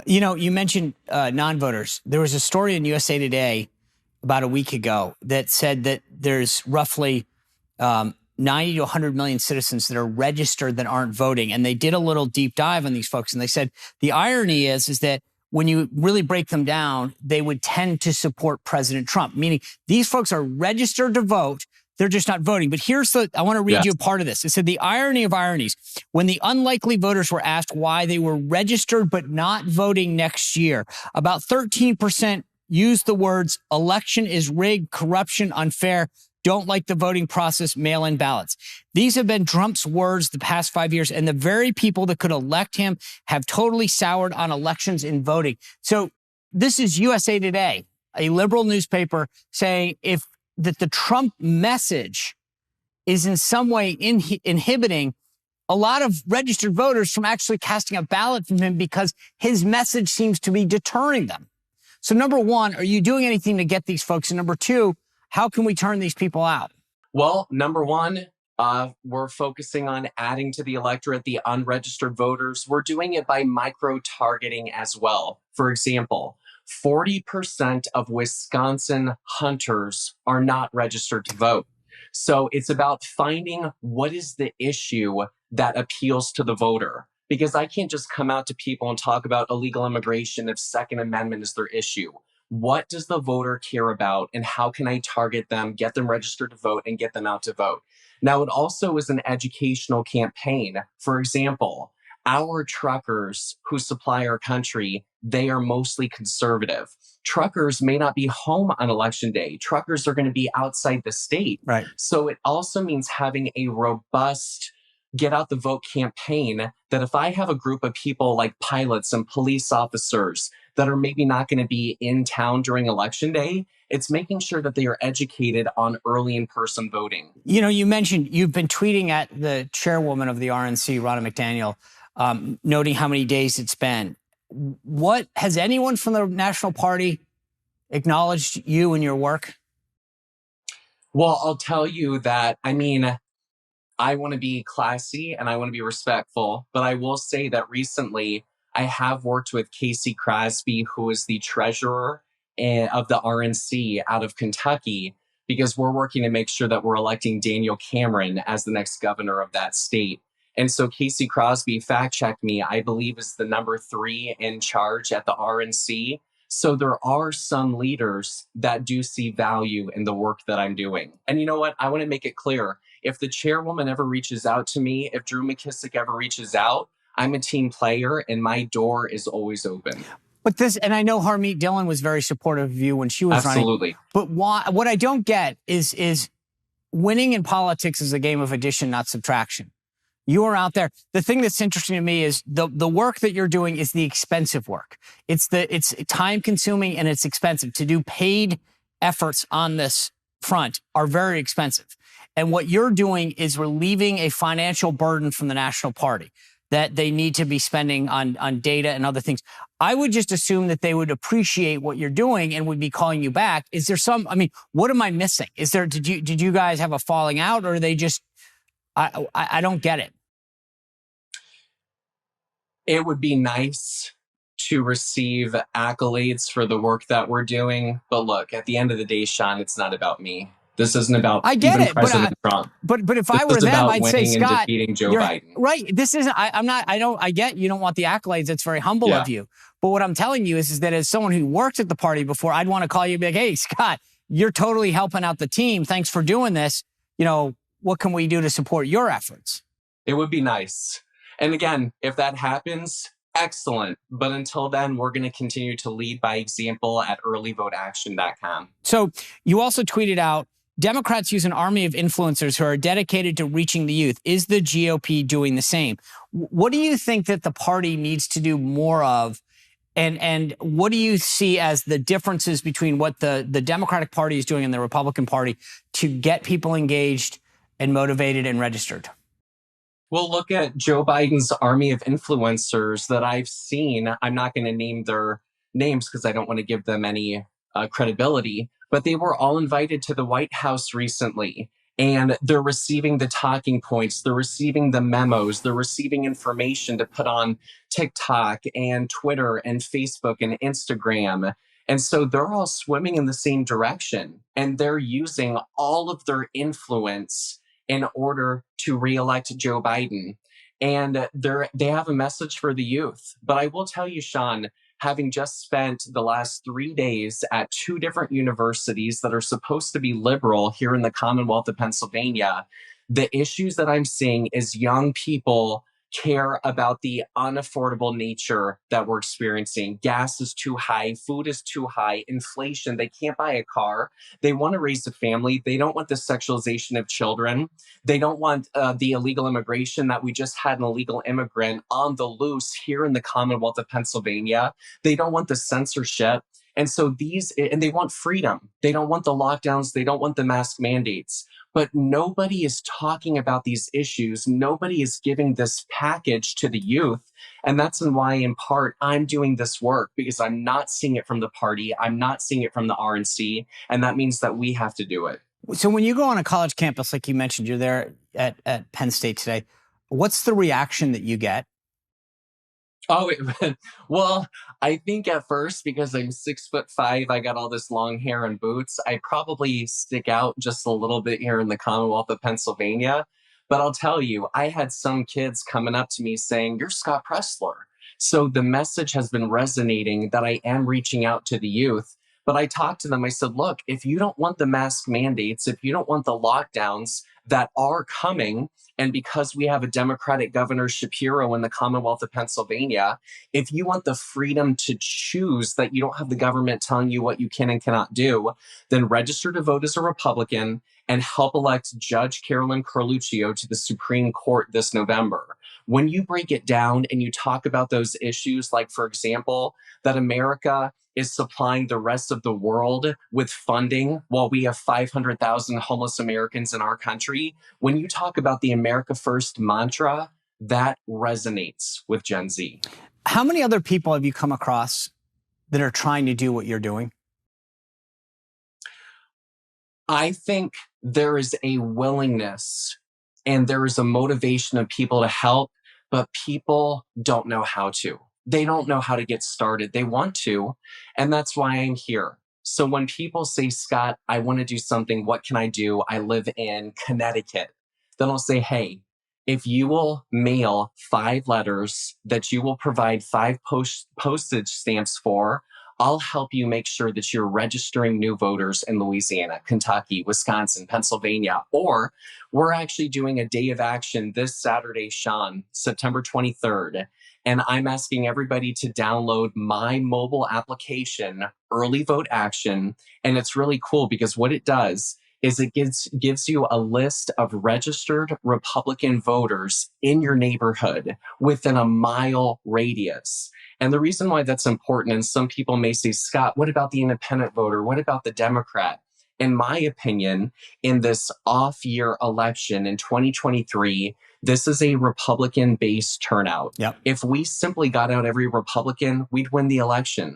You mentioned non-voters. There was a story in USA Today about a week ago that said that there's roughly 90 to 100 million citizens that are registered that aren't voting. And they did a little deep dive on these folks. And they said the irony is that when you really break them down, they would tend to support President Trump, meaning these folks are registered to vote. They're just not voting. But I want to read you a part of this. It said the irony of ironies. When the unlikely voters were asked why they were registered but not voting next year, about 13% used the words election is rigged, corruption, unfair, don't like the voting process, mail-in ballots. These have been Trump's words the past 5 years, and the very people that could elect him have totally soured on elections and voting. So this is USA Today, a liberal newspaper, saying that the Trump message is in some way inhibiting a lot of registered voters from actually casting a ballot from him because his message seems to be deterring them. So number one, are you doing anything to get these folks? And number two, how can we turn these people out? Well, number one, we're focusing on adding to the electorate the unregistered voters. We're doing it by micro-targeting as well. For example, 40% of Wisconsin hunters are not registered to vote. So it's about finding what is the issue that appeals to the voter. Because I can't just come out to people and talk about illegal immigration if Second Amendment is their issue. What does the voter care about, and how can I target them, get them registered to vote, and get them out to vote? Now, it also is an educational campaign. For example, our truckers who supply our country, they are mostly conservative. Truckers may not be home on election day. Truckers are going to be outside the state. Right. So it also means having a robust get out the vote campaign that if I have a group of people like pilots and police officers that are maybe not going to be in town during election day, it's making sure that they are educated on early in-person voting. You mentioned you've been tweeting at the chairwoman of the RNC, Ronna McDaniel, noting how many days it's been. What has anyone from the National Party acknowledged you and your work? Well, I'll tell you that, I want to be classy and I want to be respectful, but I will say that recently I have worked with Casey Crosby, who is the treasurer of the RNC out of Kentucky, because we're working to make sure that we're electing Daniel Cameron as the next governor of that state. And so Casey Crosby, fact-checked me, I believe is the number 3 in charge at the RNC. So there are some leaders that do see value in the work that I'm doing. And you know what? I want to make it clear. If the chairwoman ever reaches out to me, if Drew McKissick ever reaches out, I'm a team player and my door is always open. But and I know Harmeet Dillon was very supportive of you when she was running. Absolutely. But what I don't get is winning in politics is a game of addition, not subtraction. You are out there. The thing that's interesting to me is the work that you're doing is the expensive work. It's time consuming and it's expensive. To do paid efforts on this front are very expensive. And what you're doing is relieving a financial burden from the National Party that they need to be spending on data and other things. I would just assume that they would appreciate what you're doing and would be calling you back. Is there what am I missing? Did you guys have a falling out, or are they just, I don't get it. It would be nice to receive accolades for the work that we're doing. But look, at the end of the day, Sean, it's not about me. This isn't about President Trump. But if I were them, I'd say, Scott, defeating Joe Biden. Right. This isn't, I get you don't want the accolades. That's very humble of you. But what I'm telling you is that as someone who worked at the party before, I'd want to call you and be like, hey, Scott, you're totally helping out the team. Thanks for doing this. What can we do to support your efforts? It would be nice. And again, if that happens, excellent. But until then, we're going to continue to lead by example at earlyvoteaction.com. So you also tweeted out, Democrats use an army of influencers who are dedicated to reaching the youth. Is the GOP doing the same? What do you think that the party needs to do more of? And what do you see as the differences between what the Democratic Party is doing and the Republican Party to get people engaged and motivated and registered? Well, look at Joe Biden's army of influencers that I've seen. I'm not going to name their names because I don't want to give them any credibility, but they were all invited to the White House recently. And they're receiving the talking points, they're receiving the memos, they're receiving information to put on TikTok and Twitter and Facebook and Instagram. And so they're all swimming in the same direction, and they're using all of their influence in order to reelect Joe Biden. And they have a message for the youth. But I will tell you, Sean, having just spent the last 3 days at two different universities that are supposed to be liberal here in the Commonwealth of Pennsylvania, the issues that I'm seeing is young people care about the unaffordable nature that we're experiencing. Gas is too high, food is too high, inflation, they can't buy a car. They want to raise a family. They don't want the sexualization of children. They don't want the illegal immigration that we just had an illegal immigrant on the loose here in the Commonwealth of Pennsylvania. They don't want the censorship. And so and they want freedom. They don't want the lockdowns. They don't want the mask mandates. But nobody is talking about these issues. Nobody is giving this package to the youth. And that's why, in part, I'm doing this work, because I'm not seeing it from the party. I'm not seeing it from the RNC. And that means that we have to do it. So when you go on a college campus, like you mentioned, you're there at Penn State today, what's the reaction that you get? Oh, well, I think at first, because I'm 6'5", I got all this long hair and boots, I probably stick out just a little bit here in the Commonwealth of Pennsylvania. But I'll tell you, I had some kids coming up to me saying, "You're Scott Presler." So the message has been resonating that I am reaching out to the youth. But I talked to them. I said, look, if you don't want the mask mandates, if you don't want the lockdowns that are coming, and because we have a Democratic Governor Shapiro in the Commonwealth of Pennsylvania, if you want the freedom to choose that you don't have the government telling you what you can and cannot do, then register to vote as a Republican and help elect Judge Carolyn Carluccio to the Supreme Court this November. When you break it down and you talk about those issues, like, for example, that America is supplying the rest of the world with funding while we have 500,000 homeless Americans in our country. When you talk about the America First mantra, that resonates with Gen Z. How many other people have you come across that are trying to do what you're doing? I think there is a willingness and there is a motivation of people to help, but people don't know how to. They don't know how to get started. They want to, and that's why I'm here. So when people say, "Scott, I want to do something, what can I do? I live in Connecticut." Then I'll say, "Hey, if you will mail 5 letters that you will provide 5 postage stamps for, I'll help you make sure that you're registering new voters in Louisiana, Kentucky, Wisconsin, Pennsylvania." Or we're actually doing a day of action this Saturday, Sean, September 23rd. And I'm asking everybody to download my mobile application, Early Vote Action. And it's really cool because what it does is it gives you a list of registered Republican voters in your neighborhood within a mile radius. And the reason why that's important, and some people may say, "Scott, what about the independent voter? What about the Democrat?" In my opinion, in this off-year election in 2023, this is a Republican-based turnout. Yep. If we simply got out every Republican, we'd win the election.